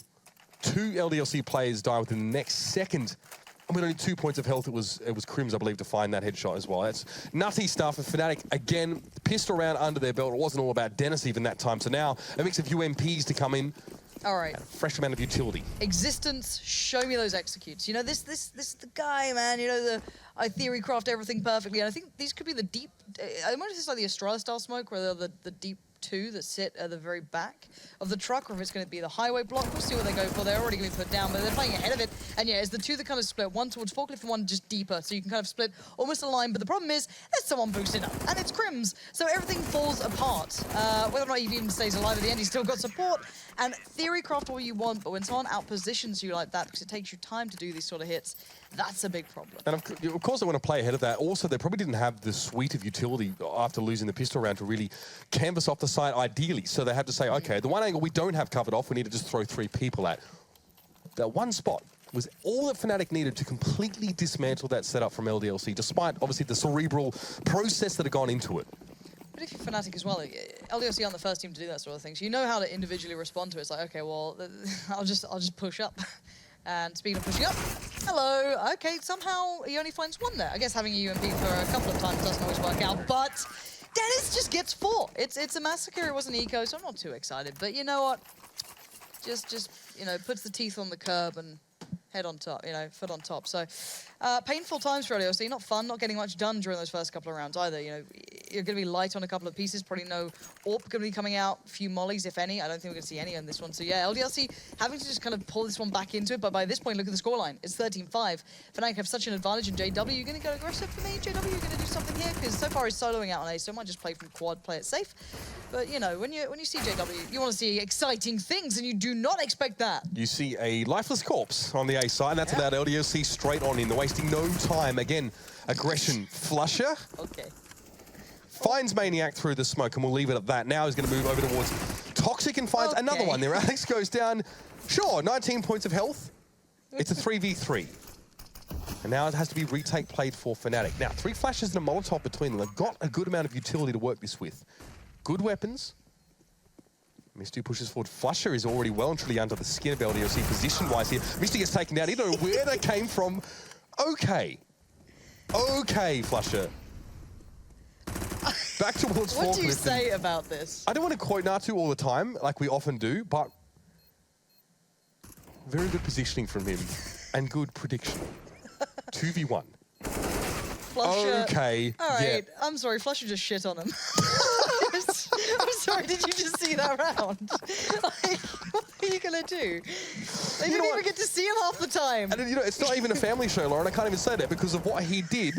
2 LDLC players die within the next second. And with only 2 points of health, it was Crims, I believe, to find that headshot as well. That's nutty stuff. And Fnatic, again, pistol round under their belt. It wasn't all about Dennis even that time. So now, a mix of UMPs to come in. All right. And a fresh amount of utility. Existence, show me those executes. You know, this is the guy, man. You know, I theory craft everything perfectly. And I think these could be the deep, I wonder if it's like the Estrella style smoke, where they're the deep 2 that sit at the very back of the truck, or if it's going to be the highway block. We'll see what they go for. They're already going to be put down, but they're playing ahead of it. And yeah, it's the 2 that kind of split, one towards Forklift and one just deeper, so you can kind of split almost a line. But the problem is, there's someone boosted up, and it's Crims, so everything falls apart. Whether or not he even stays alive at the end, he's still got support. And theory craft all you want, but when someone outpositions you like that, because it takes you time to do these sort of hits, that's a big problem. And of course they want to play ahead of that. Also, they probably didn't have the suite of utility after losing the pistol round to really canvas off the side ideally. So they had to say, okay, the one angle we don't have covered off, we need to just throw 3 people at. That one spot was all that Fnatic needed to completely dismantle that setup from LDLC, despite obviously the cerebral process that had gone into it. But if you're Fnatic as well, LDLC aren't the first team to do that sort of thing. So you know how to individually respond to it. It's like, okay, well, I'll just push up. And speaking of pushing up, hello. Okay, somehow he only finds 1 there. I guess having a UMP for a couple of times doesn't always work out, but Dennis just gets 4. It's a massacre. It wasn't eco, so I'm not too excited. But you know what? Just you know, puts the teeth on the curb and head on top, you know, foot on top. So painful times for LDLC. Not fun, not getting much done during those first couple of rounds either. You know, you're going to be light on a couple of pieces. Probably no AWP going to be coming out. A few mollies, if any. I don't think we're going to see any on this one. So yeah, LDLC having to just kind of pull this one back into it. But by this point, look at the scoreline. It's 13-5. Fnatic have such an advantage. And JW, you're going to go aggressive for me? JW, you're going to do something here? Because so far he's soloing out on A, so I might just play from quad, play it safe. But you know, when you see JW, you want to see exciting things, and you do not expect that. You see a lifeless corpse on the A side. That's allowed LDLC straight on in. They're wasting no time. Again, aggression. Flusher. Okay. Finds Maniac through the smoke, and we'll leave it at that. Now he's going to move over towards Toxic and finds another one there. Alex goes down. Sure, 19 points of health. It's a 3v3. And now it has to be retake played for Fnatic. Now, 3 flashes and a Molotov between them. They've got a good amount of utility to work this with. Good weapons. Misty pushes forward. Flusher is already well and truly under the skin of LDLC position-wise here. Misty gets taken down. He don't know where they came from. Okay. Okay, Flusher. Back towards Forklift. What do you say about this? I don't want to quote Natu all the time, like we often do, but very good positioning from him and good prediction. 2v1. Flusher. Okay. All right. Yeah. I'm sorry. Flusher just shit on him. I'm sorry. Did you just see that round? Like, what are you gonna do? They didn't even get to see him half the time. And you know, it's not even a family show, Lauren. I can't even say that because of what he did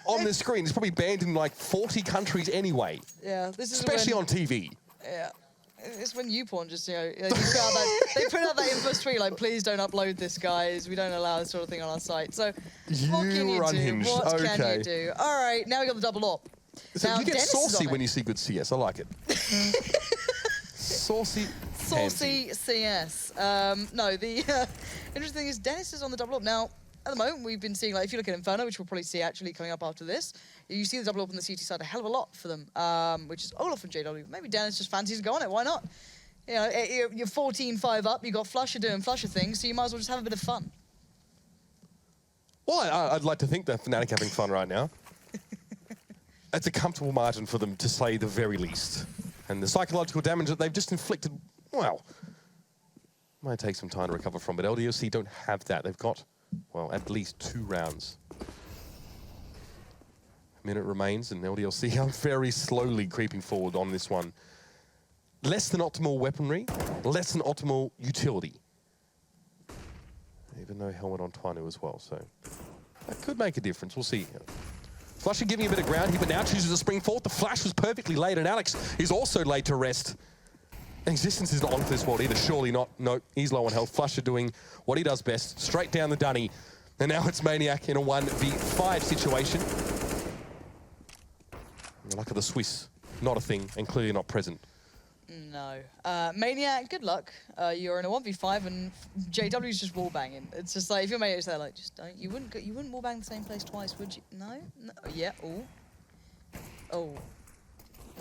on the screen. It's probably banned in like 40 countries anyway. Yeah. This is especially on TV. Yeah. It's when YouPorn just, you know, they put out that info tweet like, please don't upload this, guys. We don't allow this sort of thing on our site. So what can you do? What can you do? All right, now we got the double op. So now, you get Dennis saucy when you see good CS. I like it. Saucy CS. No, the interesting thing is Dennis is on the double up. Now, at the moment, we've been seeing, like, if you look at Inferno, which we'll probably see actually coming up after this, you see the double up on the CT side a hell of a lot for them, which is Olaf and JW. Maybe Dennis just fancies to go on it. Why not? You know, you're 14-5 up. You got Flusher doing Flusher things, so you might as well just have a bit of fun. Well, I'd like to think that Fnatic having fun right now. It's a comfortable margin for them, to say the very least. And the psychological damage that they've just inflicted, well, might take some time to recover from, but LDLC don't have that. They've got, well, at least 2 rounds. A minute remains, and LDLC are very slowly creeping forward on this one. Less than optimal weaponry, less than optimal utility. Even though helmet on Twanu as well, so that could make a difference. We'll see. Flusher giving a bit of ground here, but now chooses to spring forward. The flash was perfectly laid, and Alex is also laid to rest. Existence is not on for this world either, surely not. No, he's low on health. Flusher doing what he does best, straight down the dunny. And now it's Maniac in a 1v5 situation. The luck of the Swiss, not a thing, and clearly not present. No. Maniac, good luck. You're in a 1v5 and JW's just wallbanging. It's just like, if your mate is there, like, just don't. You wouldn't wallbang the same place twice, would you? No? No. Yeah. Oh. Oh.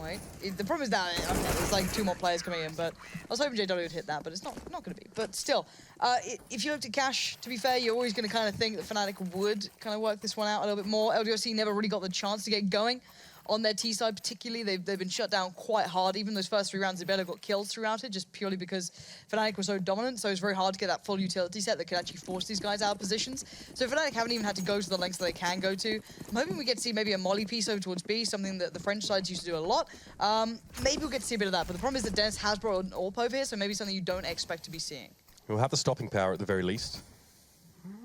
Wait. The problem is that, okay, there's like 2 more players coming in, but I was hoping JW would hit that, but it's not going to be. But still, if you looked at Cash, to be fair, you're always going to kind of think that Fnatic would kind of work this one out a little bit more. LDLC never really got the chance to get going. On their T side particularly, they've been shut down quite hard. Even those first 3 rounds, they barely got kills throughout it, just purely because Fnatic was so dominant. So it's very hard to get that full utility set that could actually force these guys out of positions. So Fnatic haven't even had to go to the lengths that they can go to. I'm hoping we get to see maybe a molly piece over towards B, something that the French sides used to do a lot. Maybe we'll get to see a bit of that. But the problem is that Dennis has brought an AWP over here, so maybe something you don't expect to be seeing. We'll have the stopping power at the very least.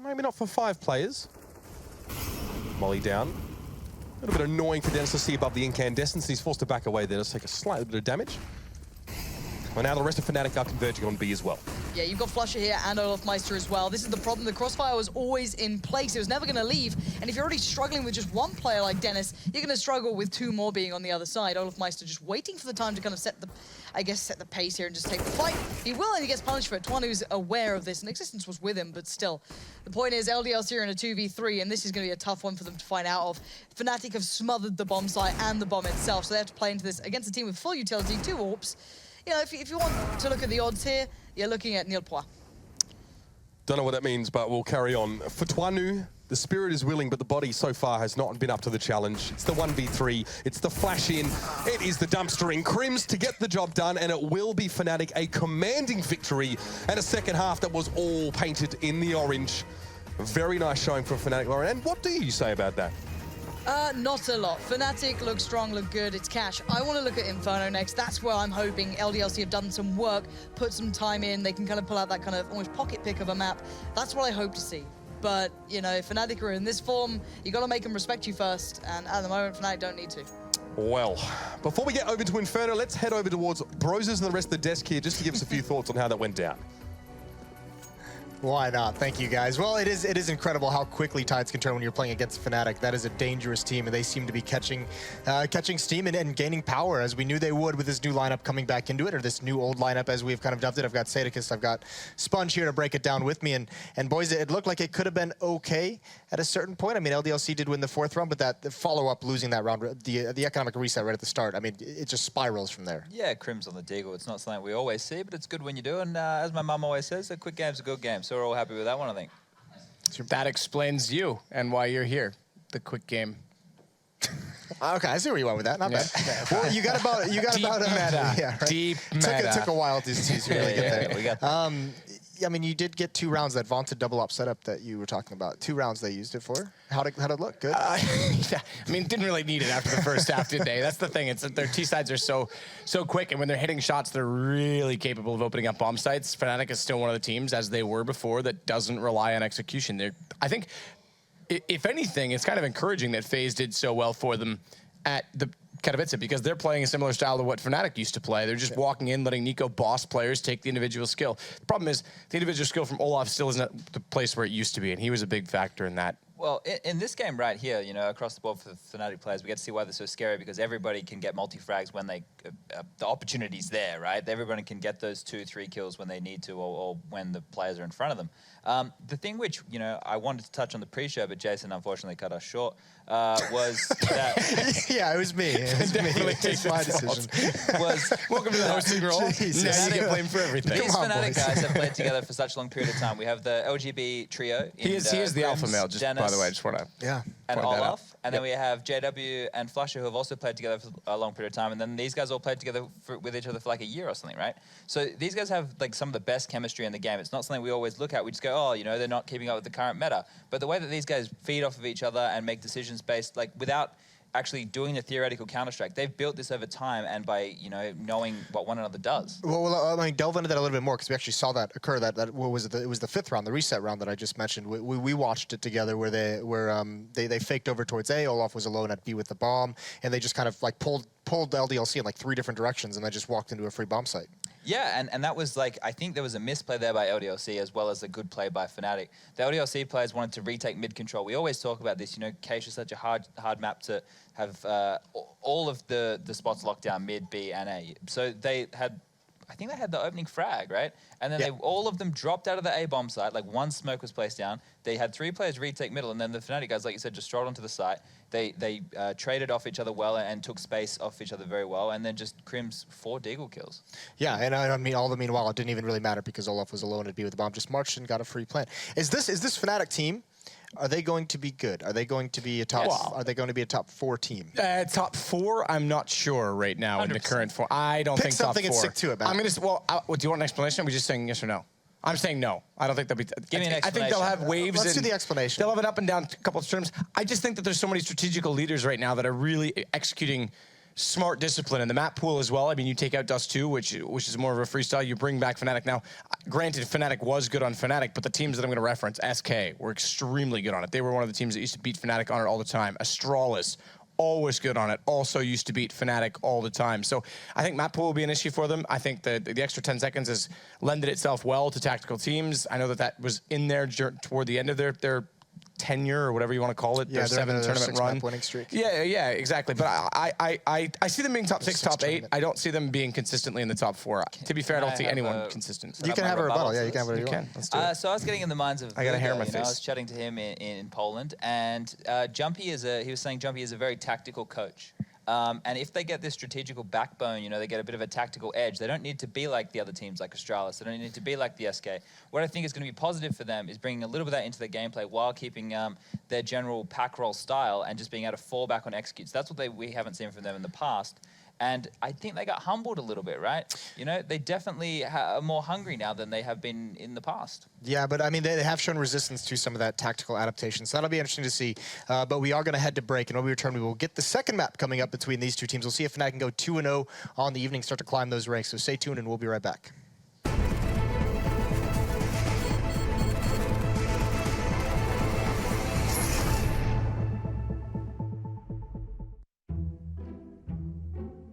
Maybe not for 5 players. Molly down. A little bit annoying for Dennis to see above the incandescence. He's forced to back away there to take a slight bit of damage. Well, now the rest of Fnatic are converging on B as well. Yeah, you've got Flusher here and Olaf Meister as well. This is the problem. The crossfire was always in place. It was never going to leave. And if you're already struggling with just 1 player like Dennis, you're going to struggle with 2 more being on the other side. Olaf Meister just waiting for the time to kind of set the pace here and just take the fight. He will, and he gets punished for it. Twanu's aware of this, and Existence was with him, but still. The point is, LDLC are in a 2v3, and this is going to be a tough one for them to find out of. Fnatic have smothered the bomb site and the bomb itself, so they have to play into this against a team with full utility, 2 AWPs. You know, if you want to look at the odds here, you're looking at nil point. Don't know what that means, but we'll carry on. For Twanu, the spirit is willing, but the body so far has not been up to the challenge. It's the 1v3, it's the flash in, it is the dumpstering. Crims to get the job done, and it will be Fnatic a commanding victory and a second half that was all painted in the orange. Very nice showing from Fnatic, Lauren. And what do you say about that? Not a lot. Fnatic look strong, look good. It's Cash. I want to look at Inferno next. That's where I'm hoping LDLC have done some work, put some time in. They can kind of pull out that kind of almost pocket pick of a map. That's what I hope to see. But, you know, Fnatic are in this form. You got to make them respect you first. And at the moment, Fnatic don't need to. Well, before we get over to Inferno, let's head over towards Broses and the rest of the desk here just to give us a few thoughts on how that went down. Why not? Thank you, guys. Well, it is incredible how quickly tides can turn when you're playing against Fnatic. That is a dangerous team, and they seem to be catching steam and gaining power, as we knew they would with this new lineup coming back into it, or this new old lineup as we've kind of dubbed it. I've got Sadicus, I've got Sponge here to break it down with me, and boys, it looked like it could have been okay at a certain point. I mean, LDLC did win the 4th round, but the follow-up losing that round, the economic reset right at the start, I mean, it just spirals from there. Yeah, Crims on the deagle. It's not something we always see, but it's good when you do, and as my mum always says, a quick game's a good game. So we're all happy with that one, I think. That explains you and why you're here. The quick game. Okay, I see where you went with that. Not bad. Yeah. Well, you got about deep meta. Yeah, right? Deep meta. Took a while to really get there. We got I mean, you did get 2 rounds, that vaunted double op setup that you were talking about. 2 rounds they used it for. How'd it look? Good? Yeah. I mean, didn't really need it after the first half, did they? That's the thing. It's that their T sides are so quick, and when they're hitting shots, they're really capable of opening up bomb sites. Fnatic is still one of the teams, as they were before, that doesn't rely on execution. I think, if anything, it's kind of encouraging that FaZe did so well for them at Katowice, because they're playing a similar style to what Fnatic used to play. They're just walking in, letting Nico boss players take the individual skill. The problem is the individual skill from Olaf still isn't at the place where it used to be, and he was a big factor in that. Well, in this game right here, you know, across the board for the Fnatic players, we get to see why they're so scary, because everybody can get multi-frags when they, the opportunity's there, right? Everybody can get those 2-3 kills when they need to, or when the players are in front of them. The thing which, you know, I wanted to touch on the pre-show, but Jason unfortunately cut us short, was that... Yeah, it was me. It was me. It's my decision. Welcome to the hosting role. Now you get blamed for everything. These Fnatic guys have played together for such a long period of time. We have the LGB trio. He is the alpha male, just Dennis, by the way. I just want to and Olaf. And then we have JW and Flusher, who have also played together for a long period of time. And then these guys all played together with each other for like a year or something, right? So these guys have like some of the best chemistry in the game. It's not something we always look at. We just go, oh, you know, they're not keeping up with the current meta. But the way that these guys feed off of each other and make decisions based, like without actually doing the theoretical Counter-Strike, they've built this over time and by, you know, knowing what one another does. Well, I mean, delve into that a little bit more, because we actually saw that occur. That what was it? It was the 5th round, the reset round that I just mentioned. We watched it together, where they faked over towards A. Olaf was alone at B with the bomb, and they just kind of like pulled LDLC in like 3 different directions, and then just walked into a free bomb site. Yeah, and that was like, I think there was a misplay there by LDLC as well as a good play by Fnatic. The LDLC players wanted to retake mid control. We always talk about this, you know, Cache is such a hard map to have all of the spots locked down, mid, B, and A. So they had, I think they had the opening frag, right? And then all of them dropped out of the A bomb site, like 1 smoke was placed down. They had 3 players retake middle, and then the Fnatic guys, like you said, just strolled onto the site. They traded off each other well and took space off each other very well, and then just Crim's 4 Deagle kills. Yeah, and I mean, all the meanwhile, it didn't even really matter because Olaf was alone at B with the bomb. Just marched and got a free plant. Is this Fnatic team? Are they going to be good? Are they going to be a top? Yes. Are they going to be a top 4 team? Top 4, I'm not sure right now 100%. In the current form. I don't think top 4. Pick something and stick to it, man. I'm gonna. Well, do you want an explanation? Are we just saying yes or no? I'm saying no. I don't think they'll be. Give me an explanation. I think they'll have waves. Let's do the explanation. They'll have an up and down couple of terms. I just think that there's so many strategical leaders right now that are really executing smart discipline in the map pool as well. I mean, you take out Dust 2, which is more of a freestyle. You bring back Fnatic. Now, granted, Fnatic was good on Fnatic, but the teams that I'm going to reference, SK, were extremely good on it. They were one of the teams that used to beat Fnatic on it all the time. Astralis, always good on it, also used to beat Fnatic all the time. So I think map pool will be an issue for them. I think the extra 10 seconds has lended itself well to tactical teams. I know that was in there toward the end of their tenure, or whatever you want to call it, their 7-tournament run. Winning streak. Yeah, exactly. But I see them being top 6, top 8. I don't see them being consistently in the top 4. To be fair, I don't see anyone consistent. You can have a rebuttal. Yeah, you can have whatever you want. Let's do it. So I was getting in the minds of. I got a hair in my face. I was chatting to him in Poland, and Jumpy he was saying Jumpy is a very tactical coach. And if they get this strategical backbone, you know, they get a bit of a tactical edge. They don't need to be like the other teams, like Astralis. They don't need to be like the SK. What I think is going to be positive for them is bringing a little bit of that into their gameplay while keeping their general pack roll style and just being able to fall back on executes. That's what we haven't seen from them in the past. And I think they got humbled a little bit, right? You know, they definitely are more hungry now than they have been in the past. Yeah, but I mean, they have shown resistance to some of that tactical adaptation. So that'll be interesting to see. But we are going to head to break. And when we return, we will get the second map coming up between these 2 teams. We'll see if Fnatic can go 2-0 on the evening, start to climb those ranks. So stay tuned, and we'll be right back.